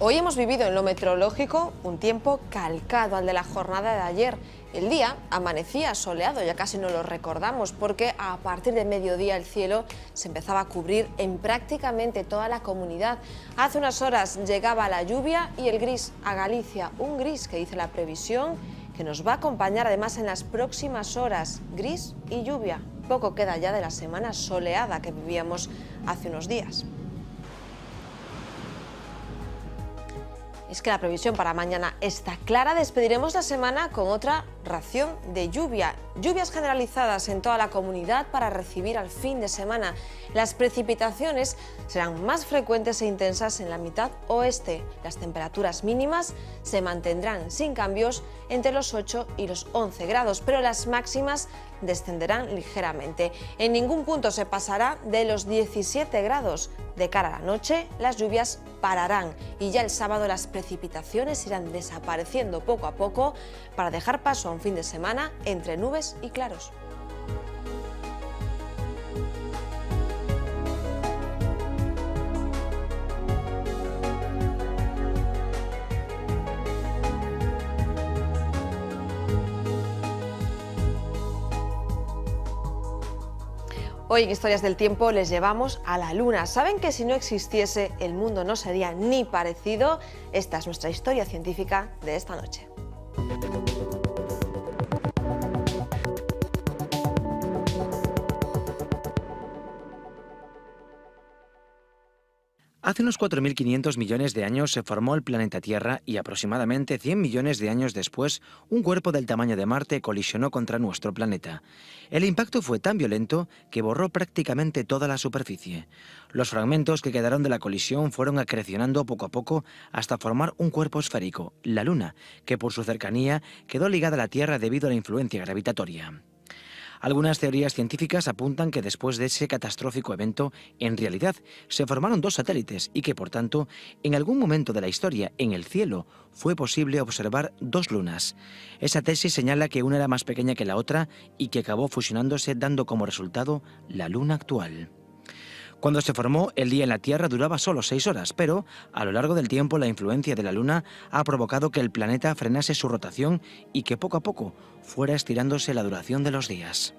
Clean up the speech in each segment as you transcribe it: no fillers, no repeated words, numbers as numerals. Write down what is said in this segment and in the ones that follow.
Hoy hemos vivido en lo meteorológico un tiempo calcado al de la jornada de ayer. El día amanecía soleado, ya casi no lo recordamos, porque a partir de mediodía el cielo se empezaba a cubrir en prácticamente toda la comunidad. Hace unas horas llegaba la lluvia y el gris a Galicia, un gris que dice la previsión que nos va a acompañar además en las próximas horas, gris y lluvia. Poco queda ya de la semana soleada que vivíamos hace unos días. Es que la previsión para mañana está clara. Despediremos la semana con otra ración de lluvia. Lluvias generalizadas en toda la comunidad para recibir al fin de semana. Las precipitaciones serán más frecuentes e intensas en la mitad oeste. Las temperaturas mínimas se mantendrán sin cambios entre los 8 y los 11 grados, pero las máximas descenderán ligeramente. En ningún punto se pasará de los 17 grados. De cara a la noche, las lluvias pararán y ya el sábado las precipitaciones irán desapareciendo poco a poco para dejar paso a un fin de semana entre nubes y claros. Hoy en Historias del Tiempo les llevamos a la Luna. ¿Saben que si no existiese el mundo no sería ni parecido? Esta es nuestra historia científica de esta noche. Hace unos 4.500 millones de años se formó el planeta Tierra y aproximadamente 100 millones de años después, un cuerpo del tamaño de Marte colisionó contra nuestro planeta. El impacto fue tan violento que borró prácticamente toda la superficie. Los fragmentos que quedaron de la colisión fueron acrecionando poco a poco hasta formar un cuerpo esférico, la Luna, que por su cercanía quedó ligada a la Tierra debido a la influencia gravitatoria. Algunas teorías científicas apuntan que después de ese catastrófico evento, en realidad se formaron dos satélites y que, por tanto, en algún momento de la historia, en el cielo, fue posible observar dos lunas. Esa tesis señala que una era más pequeña que la otra y que acabó fusionándose dando como resultado la Luna actual. Cuando se formó, el día en la Tierra duraba solo 6 horas, pero a lo largo del tiempo la influencia de la Luna ha provocado que el planeta frenase su rotación y que poco a poco fuera estirándose la duración de los días.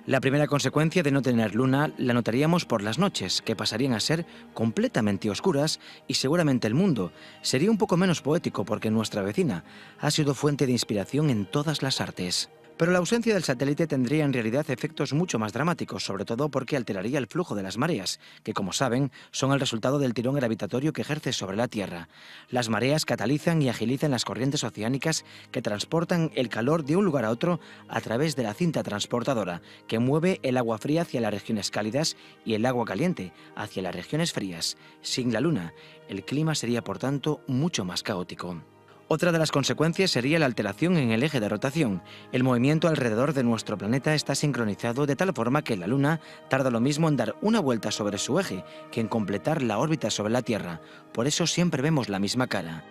La primera consecuencia de no tener luna la notaríamos por las noches, que pasarían a ser completamente oscuras y seguramente el mundo sería un poco menos poético porque nuestra vecina ha sido fuente de inspiración en todas las artes. Pero la ausencia del satélite tendría en realidad efectos mucho más dramáticos, sobre todo porque alteraría el flujo de las mareas, que como saben son el resultado del tirón gravitatorio que ejerce sobre la Tierra. Las mareas catalizan y agilizan las corrientes oceánicas que transportan el calor de un lugar a otro a través de la cinta transportadora, que mueve el agua fría hacia las regiones cálidas y el agua caliente hacia las regiones frías. Sin la Luna, el clima sería por tanto mucho más caótico. Otra de las consecuencias sería la alteración en el eje de rotación. El movimiento alrededor de nuestro planeta está sincronizado de tal forma que la Luna tarda lo mismo en dar una vuelta sobre su eje que en completar la órbita sobre la Tierra. Por eso siempre vemos la misma cara.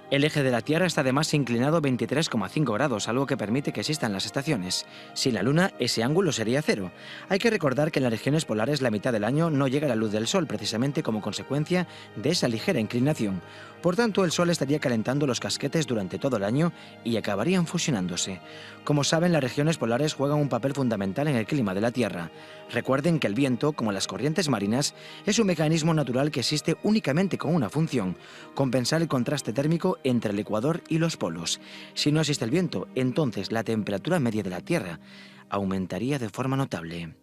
El eje de la Tierra está además inclinado 23,5 grados, algo que permite que existan las estaciones. Sin la Luna, ese ángulo sería cero. Hay que recordar que en las regiones polares la mitad del año no llega la luz del Sol, precisamente como consecuencia de esa ligera inclinación. Por tanto, el Sol estaría calentando los casquetes durante todo el año y acabarían fusionándose. Como saben, las regiones polares juegan un papel fundamental en el clima de la Tierra. Recuerden que el viento, como las corrientes marinas, es un mecanismo natural que existe únicamente con una función: compensar el contraste térmico entre el ecuador y los polos. Si no existe el viento, entonces la temperatura media de la Tierra aumentaría de forma notable.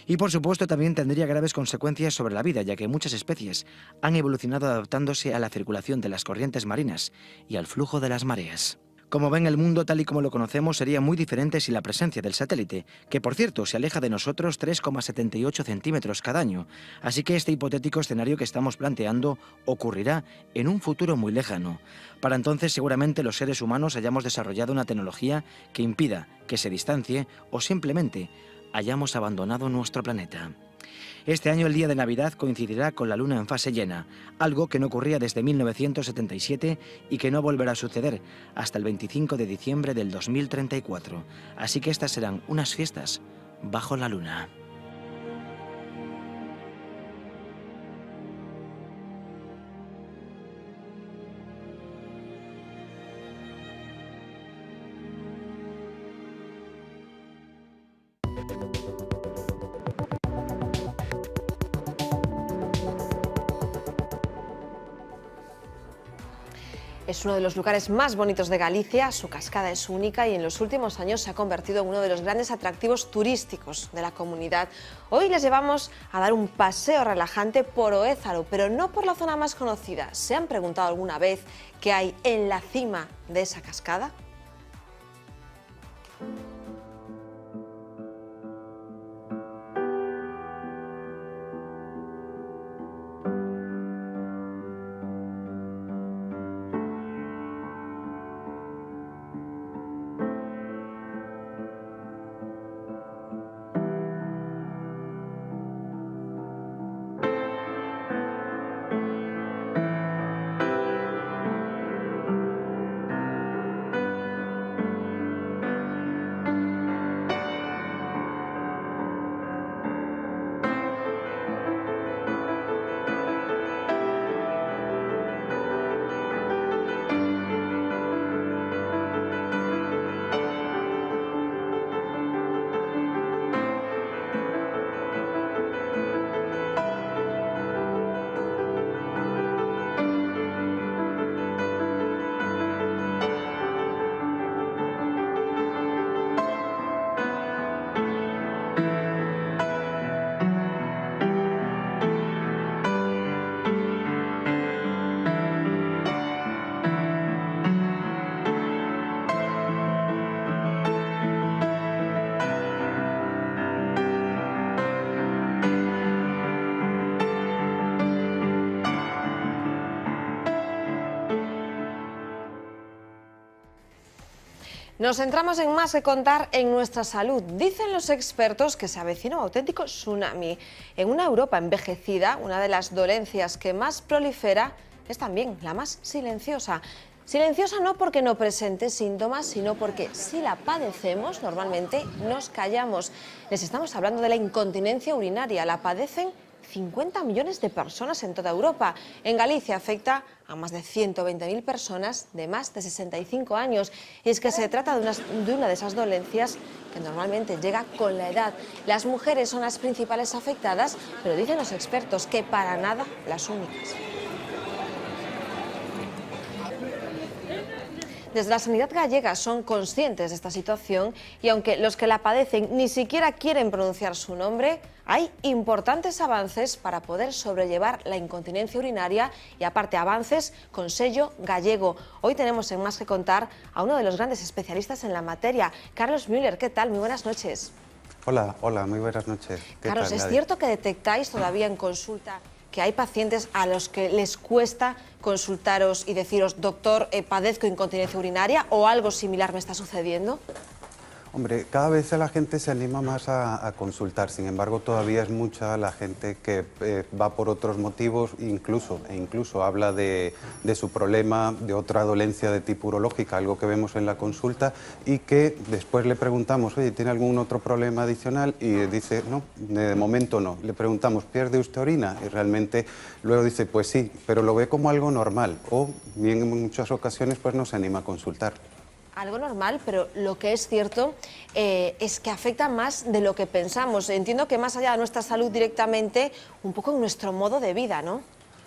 Y por supuesto también tendría graves consecuencias sobre la vida, ya que muchas especies han evolucionado adaptándose a la circulación de las corrientes marinas y al flujo de las mareas. Como ven, el mundo tal y como lo conocemos sería muy diferente sin la presencia del satélite, que por cierto se aleja de nosotros 3,78 centímetros cada año, así que este hipotético escenario que estamos planteando ocurrirá en un futuro muy lejano. Para entonces seguramente los seres humanos hayamos desarrollado una tecnología que impida que se distancie o simplemente hayamos abandonado nuestro planeta. Este año el día de Navidad coincidirá con la Luna en fase llena, algo que no ocurría desde 1977 y que no volverá a suceder hasta el 25 de diciembre del 2034. Así que estas serán unas fiestas bajo la Luna. Es uno de los lugares más bonitos de Galicia, su cascada es única y en los últimos años se ha convertido en uno de los grandes atractivos turísticos de la comunidad. Hoy les llevamos a dar un paseo relajante por Oézaro, pero no por la zona más conocida. ¿Se han preguntado alguna vez qué hay en la cima de esa cascada? Nos centramos en más que contar en nuestra salud. Dicen los expertos que se avecina un auténtico tsunami. En una Europa envejecida, una de las dolencias que más prolifera es también la más silenciosa. Silenciosa no porque no presente síntomas, sino porque si la padecemos, normalmente nos callamos. Les estamos hablando de la incontinencia urinaria. La padecen 50 millones de personas en toda Europa. En Galicia afecta a más de 120.000 personas de más de 65 años. Y es que se trata de una de esas dolencias que normalmente llega con la edad. Las mujeres son las principales afectadas, pero dicen los expertos que para nada las únicas. Desde la sanidad gallega son conscientes de esta situación y aunque los que la padecen ni siquiera quieren pronunciar su nombre, hay importantes avances para poder sobrellevar la incontinencia urinaria y aparte avances con sello gallego. Hoy tenemos en Más que Contar a uno de los grandes especialistas en la materia, Carlos Müller. ¿Qué tal? Muy buenas noches. Hola, muy buenas noches. Carlos, ¿es cierto que detectáis todavía en consulta que hay pacientes a los que les cuesta consultaros y deciros, doctor, padezco incontinencia urinaria o algo similar me está sucediendo? Hombre, cada vez la gente se anima más a consultar, sin embargo todavía es mucha la gente que va por otros motivos e incluso habla de su problema, de otra dolencia de tipo urológica, algo que vemos en la consulta y que después le preguntamos, oye, ¿tiene algún otro problema adicional? Y dice, no, de momento no. Le preguntamos, ¿pierde usted orina? Y realmente luego dice, pues sí, pero lo ve como algo normal o bien en muchas ocasiones pues no se anima a consultar. Algo normal, pero lo que es cierto es que afecta más de lo que pensamos. Entiendo que más allá de nuestra salud directamente, un poco en nuestro modo de vida, ¿no?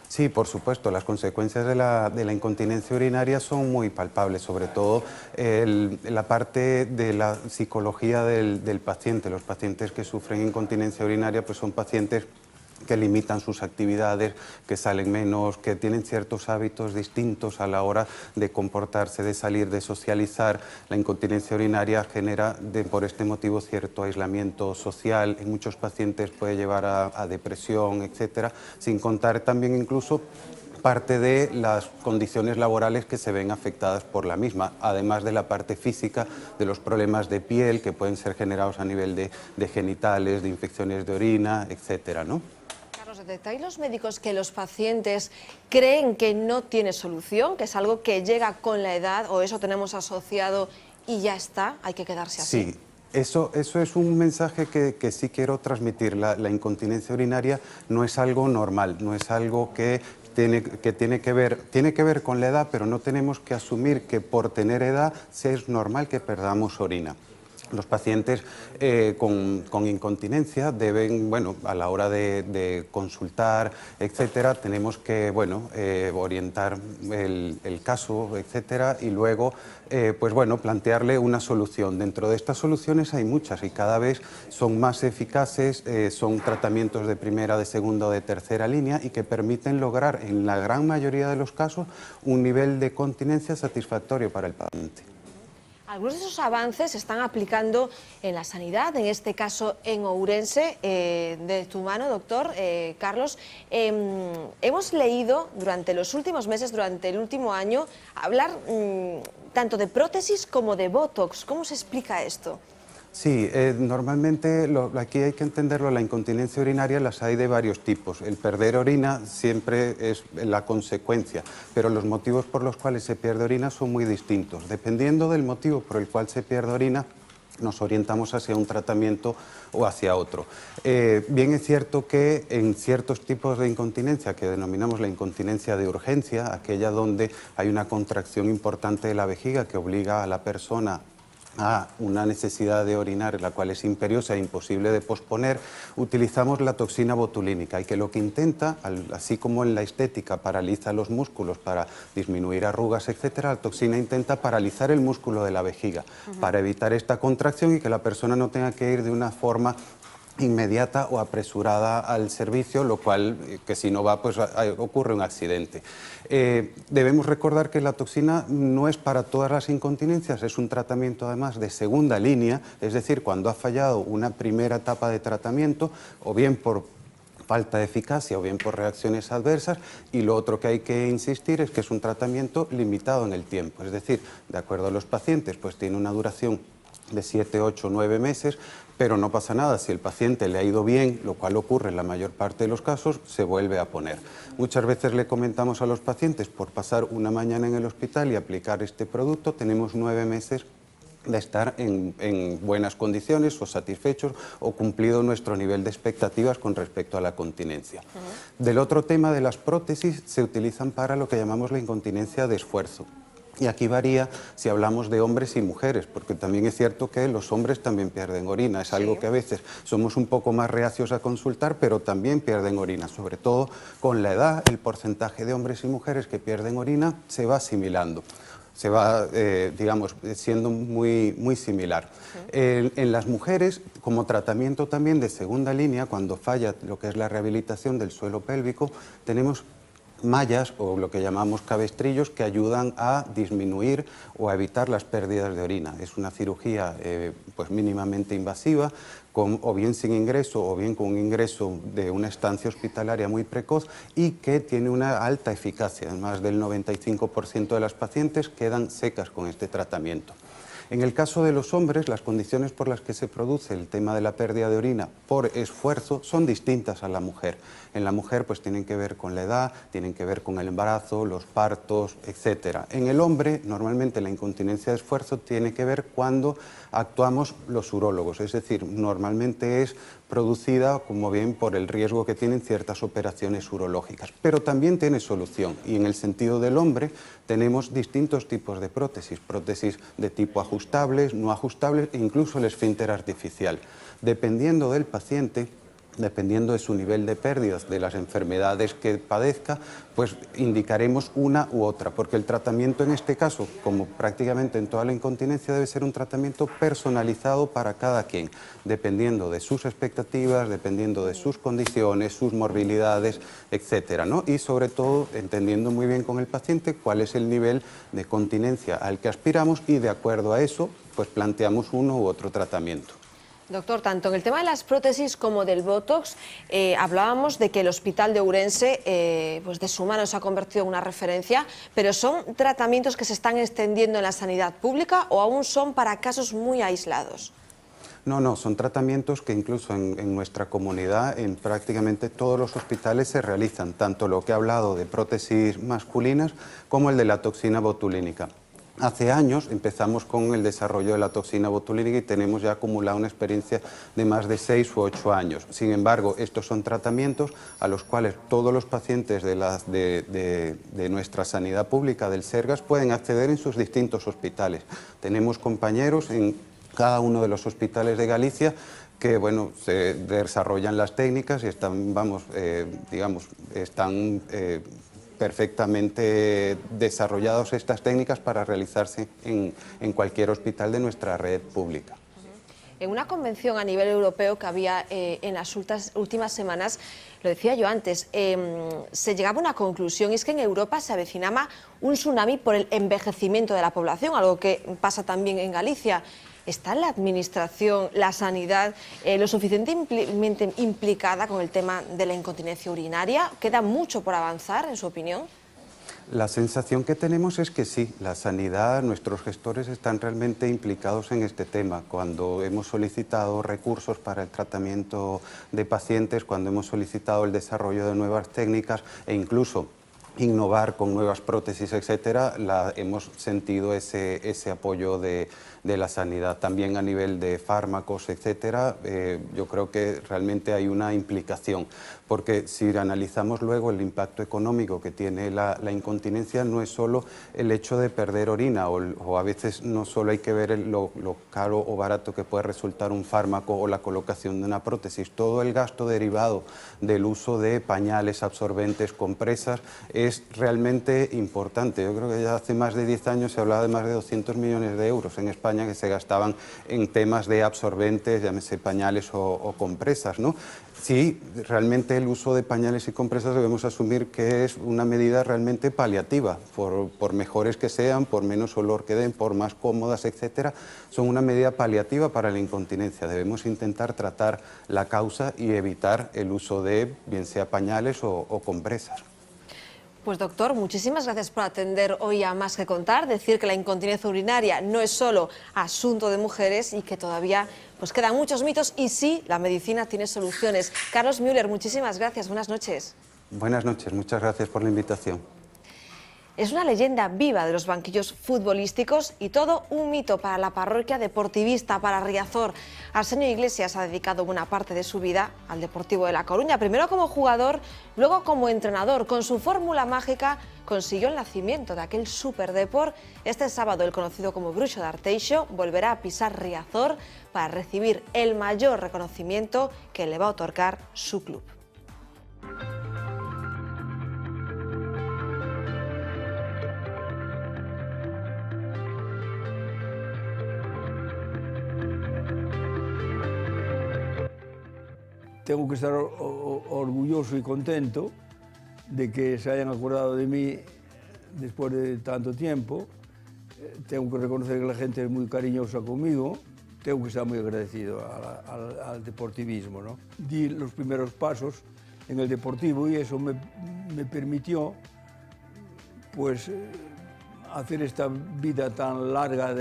Sí, por supuesto, las consecuencias de la incontinencia urinaria son muy palpables, sobre todo la parte de la psicología del paciente. Los pacientes que sufren incontinencia urinaria pues son pacientes que limitan sus actividades, que salen menos, que tienen ciertos hábitos distintos a la hora de comportarse, de salir, de socializar. La incontinencia urinaria genera, por este motivo, cierto aislamiento social. En muchos pacientes puede llevar a depresión, etcétera, sin contar también incluso parte de las condiciones laborales que se ven afectadas por la misma, además de la parte física, de los problemas de piel que pueden ser generados a nivel de genitales, de infecciones de orina, etcétera, ¿no? ¿Detectáis los médicos que los pacientes creen que no tiene solución, que es algo que llega con la edad o eso tenemos asociado y ya está, hay que quedarse así? Sí, eso es un mensaje que sí quiero transmitir. La incontinencia urinaria no es algo normal, no es algo que tiene que ver con la edad, pero no tenemos que asumir que por tener edad es normal que perdamos orina. Los pacientes con incontinencia deben, bueno, a la hora de consultar, etcétera, tenemos que, bueno, orientar el caso, etcétera, y luego, pues bueno, plantearle una solución. Dentro de estas soluciones hay muchas y cada vez son más eficaces, son tratamientos de primera, de segunda o de tercera línea y que permiten lograr, en la gran mayoría de los casos, un nivel de continencia satisfactorio para el paciente. Algunos de esos avances se están aplicando en la sanidad, en este caso en Ourense, de tu mano, doctor Carlos. Hemos leído durante los últimos meses, durante el último año, hablar tanto de prótesis como de Botox. ¿Cómo se explica esto? Sí, normalmente aquí hay que entenderlo, la incontinencia urinaria las hay de varios tipos. El perder orina siempre es la consecuencia, pero los motivos por los cuales se pierde orina son muy distintos. Dependiendo del motivo por el cual se pierde orina, nos orientamos hacia un tratamiento o hacia otro. Bien es cierto que en ciertos tipos de incontinencia, que denominamos la incontinencia de urgencia, aquella donde hay una contracción importante de la vejiga que obliga a la persona a una necesidad de orinar, la cual es imperiosa e imposible de posponer, utilizamos la toxina botulínica y que lo que intenta, así como en la estética paraliza los músculos para disminuir arrugas, etcétera, la toxina intenta paralizar el músculo de la vejiga para evitar esta contracción y que la persona no tenga que ir de una forma inmediata o apresurada al servicio, lo cual, que si no va, pues ocurre un accidente. Debemos recordar que la toxina no es para todas las incontinencias, es un tratamiento además de segunda línea, es decir, cuando ha fallado una primera etapa de tratamiento, o bien por falta de eficacia o bien por reacciones adversas, y lo otro que hay que insistir es que es un tratamiento limitado en el tiempo, es decir, de acuerdo a los pacientes, pues tiene una duración de 7, 8, 9 meses, pero no pasa nada, si el paciente le ha ido bien, lo cual ocurre en la mayor parte de los casos, se vuelve a poner. Muchas veces le comentamos a los pacientes, por pasar una mañana en el hospital y aplicar este producto, tenemos 9 meses de estar en buenas condiciones o satisfechos o cumplido nuestro nivel de expectativas con respecto a la continencia. Del otro tema de las prótesis se utilizan para lo que llamamos la incontinencia de esfuerzo. Y aquí varía si hablamos de hombres y mujeres, porque también es cierto que los hombres también pierden orina. Es algo que a veces somos un poco más reacios a consultar, pero también pierden orina. Sobre todo con la edad, el porcentaje de hombres y mujeres que pierden orina se va asimilando. Se va, digamos, siendo muy similar. En las mujeres, como tratamiento también de segunda línea, cuando falla lo que es la rehabilitación del suelo pélvico, tenemos mallas o lo que llamamos cabestrillos que ayudan a disminuir o a evitar las pérdidas de orina. Es una cirugía pues mínimamente invasiva, o bien sin ingreso o bien con un ingreso de una estancia hospitalaria muy precoz y que tiene una alta eficacia. Más del 95% de las pacientes quedan secas con este tratamiento. En el caso de los hombres, las condiciones por las que se produce el tema de la pérdida de orina por esfuerzo son distintas a la mujer. En la mujer pues tienen que ver con la edad, tienen que ver con el embarazo, los partos, etc. En el hombre, normalmente la incontinencia de esfuerzo tiene que ver cuando actuamos los urólogos, es decir, normalmente es producida como bien por el riesgo que tienen ciertas operaciones urológicas, pero también tiene solución y en el sentido del hombre tenemos distintos tipos de prótesis, prótesis de tipo ajustables, no ajustables e incluso el esfínter artificial. Dependiendo del paciente, dependiendo de su nivel de pérdidas, de las enfermedades que padezca, pues indicaremos una u otra, porque el tratamiento en este caso, como prácticamente en toda la incontinencia, debe ser un tratamiento personalizado para cada quien, dependiendo de sus expectativas, dependiendo de sus condiciones, sus morbilidades, etcétera, ¿no? Y sobre todo entendiendo muy bien con el paciente cuál es el nivel de continencia al que aspiramos y de acuerdo a eso, pues planteamos uno u otro tratamiento. Doctor, tanto en el tema de las prótesis como del Botox, hablábamos de que el Hospital de Ourense, pues de su mano se ha convertido en una referencia, pero ¿son tratamientos que se están extendiendo en la sanidad pública o aún son para casos muy aislados? No, son tratamientos que incluso en nuestra comunidad, en prácticamente todos los hospitales se realizan, tanto lo que he hablado de prótesis masculinas como el de la toxina botulínica. Hace años empezamos con el desarrollo de la toxina botulínica y tenemos ya acumulado una experiencia de más de 6 u 8 años. Sin embargo, estos son tratamientos a los cuales todos los pacientes de nuestra sanidad pública, del Sergas, pueden acceder en sus distintos hospitales. Tenemos compañeros en cada uno de los hospitales de Galicia, que bueno, se desarrollan las técnicas y están, están perfectamente desarrolladas estas técnicas para realizarse en cualquier hospital de nuestra red pública. En una convención a nivel europeo que había en las últimas semanas, lo decía yo antes, se llegaba a una conclusión, y es que en Europa se avecinaba un tsunami por el envejecimiento de la población, algo que pasa también en Galicia. ¿Está la administración, la sanidad, lo suficientemente implicada con el tema de la incontinencia urinaria? ¿Queda mucho por avanzar, en su opinión? La sensación que tenemos es que sí, la sanidad, nuestros gestores están realmente implicados en este tema. Cuando hemos solicitado recursos para el tratamiento de pacientes, cuando hemos solicitado el desarrollo de nuevas técnicas e incluso innovar con nuevas prótesis, etcétera, hemos sentido ese apoyo de la sanidad. También a nivel de fármacos, etcétera, yo creo que realmente hay una implicación, porque si analizamos luego el impacto económico que tiene la incontinencia, no es solo el hecho de perder orina, o a veces no solo hay que ver lo caro o barato que puede resultar un fármaco o la colocación de una prótesis, todo el gasto derivado del uso de pañales, absorbentes, compresas, es realmente importante. Yo creo que ya hace más de 10 años se hablaba de más de 200 millones de euros en España que se gastaban en temas de absorbentes, llámese pañales o compresas, ¿no? Sí, realmente el uso de pañales y compresas debemos asumir que es una medida realmente paliativa, por mejores que sean, por menos olor que den, por más cómodas, etcétera, son una medida paliativa para la incontinencia. Debemos intentar tratar la causa y evitar el uso de, bien sea pañales o compresas. Pues doctor, muchísimas gracias por atender hoy a Más que Contar, decir que la incontinencia urinaria no es solo asunto de mujeres y que todavía pues quedan muchos mitos y sí, la medicina tiene soluciones. Carlos Müller, muchísimas gracias, buenas noches. Buenas noches, muchas gracias por la invitación. Es una leyenda viva de los banquillos futbolísticos y todo un mito para la parroquia deportivista, para Riazor. Arsenio Iglesias ha dedicado buena parte de su vida al Deportivo de La Coruña, primero como jugador, luego como entrenador. Con su fórmula mágica consiguió el nacimiento de aquel superdeport. Este sábado el conocido como Bruxo de Arteixo volverá a pisar Riazor para recibir el mayor reconocimiento que le va a otorgar su club. Tengo que estar orgulloso y contento de que se hayan acordado de mí después de tanto tiempo. Tengo que reconocer que la gente es muy cariñosa conmigo. Tengo que estar muy agradecido al deportivismo, ¿no? Di los primeros pasos en el deportivo y eso me permitió pues, hacer esta vida tan larga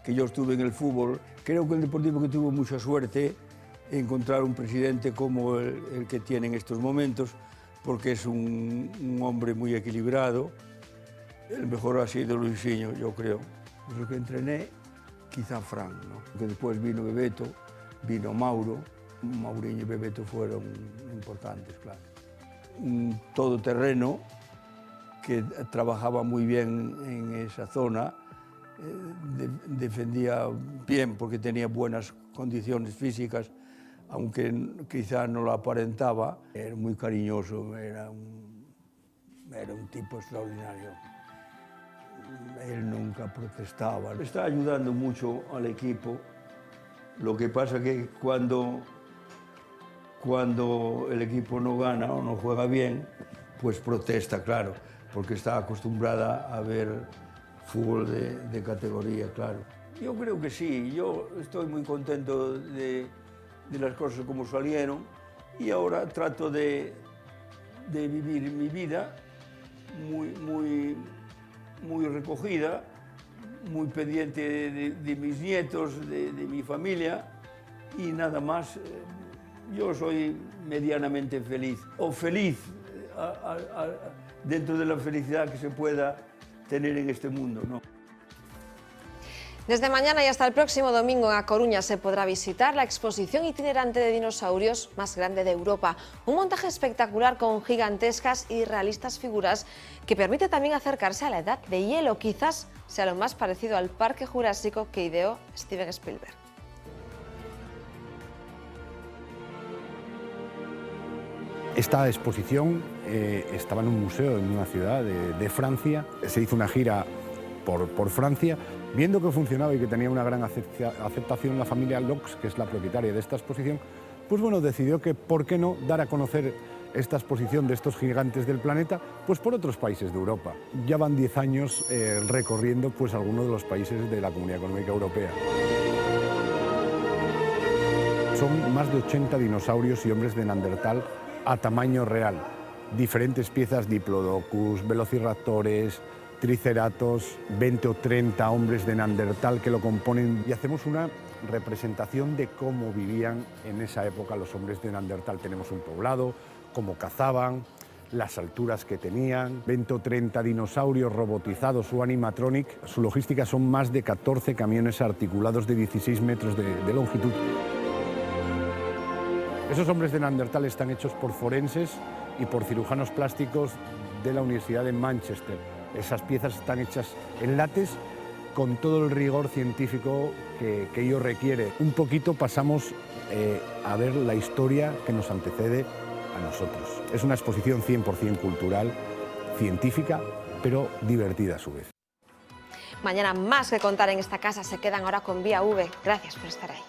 que yo estuve en el fútbol. Creo que el deportivo que tuvo mucha suerte encontrar un presidente como el que tiene en estos momentos, porque es un hombre muy equilibrado. El mejor ha sido Luisinho, yo creo. Pues lo que entrené, quizá Fran, ¿no? Que después vino Bebeto, vino Mauro. Maurinho y Bebeto fueron importantes, claro. Un todoterreno que trabajaba muy bien en esa zona, defendía bien porque tenía buenas condiciones físicas, aunque quizá no lo aparentaba. Era muy cariñoso, era un tipo extraordinario. Él nunca protestaba. Está ayudando mucho al equipo. Lo que pasa que cuando el equipo no gana o no juega bien, pues protesta, claro, porque está acostumbrada a ver fútbol de categoría, claro. Yo creo que sí, yo estoy muy contento de las cosas como salieron y ahora trato de vivir mi vida muy recogida, muy pendiente de mis nietos, de mi familia y nada más. Yo soy medianamente feliz, o feliz dentro de la felicidad que se pueda tener en este mundo, ¿no? Desde mañana y hasta el próximo domingo en A Coruña se podrá visitar la exposición itinerante de dinosaurios más grande de Europa. Un montaje espectacular con gigantescas y realistas figuras que permite también acercarse a la edad de hielo. Quizás sea lo más parecido al Parque Jurásico que ideó Steven Spielberg. Esta exposición estaba en un museo en una ciudad de Francia. Se hizo una gira por Francia. Viendo que funcionaba y que tenía una gran aceptación, la familia Lox, que es la propietaria de esta exposición, pues bueno, decidió que por qué no dar a conocer esta exposición de estos gigantes del planeta pues por otros países de Europa. Ya van 10 años recorriendo pues algunos de los países de la Comunidad Económica Europea. Son más de 80 dinosaurios y hombres de Neandertal a tamaño real. Diferentes piezas, Diplodocus, velociraptores, Triceratops, 20 o 30 hombres de Neandertal que lo componen, y hacemos una representación de cómo vivían en esa época los hombres de Neandertal. Tenemos un poblado, cómo cazaban, las alturas que tenían, 20 o 30 dinosaurios robotizados o animatronic. Su logística son más de 14 camiones articulados de 16 metros de longitud. Esos hombres de Neandertal están hechos por forenses y por cirujanos plásticos de la Universidad de Manchester. Esas piezas están hechas en látex con todo el rigor científico que ello requiere. Un poquito pasamos a ver la historia que nos antecede a nosotros. Es una exposición 100% cultural, científica, pero divertida a su vez. Mañana más que contar en esta casa. Se quedan ahora con Vía V. Gracias por estar ahí.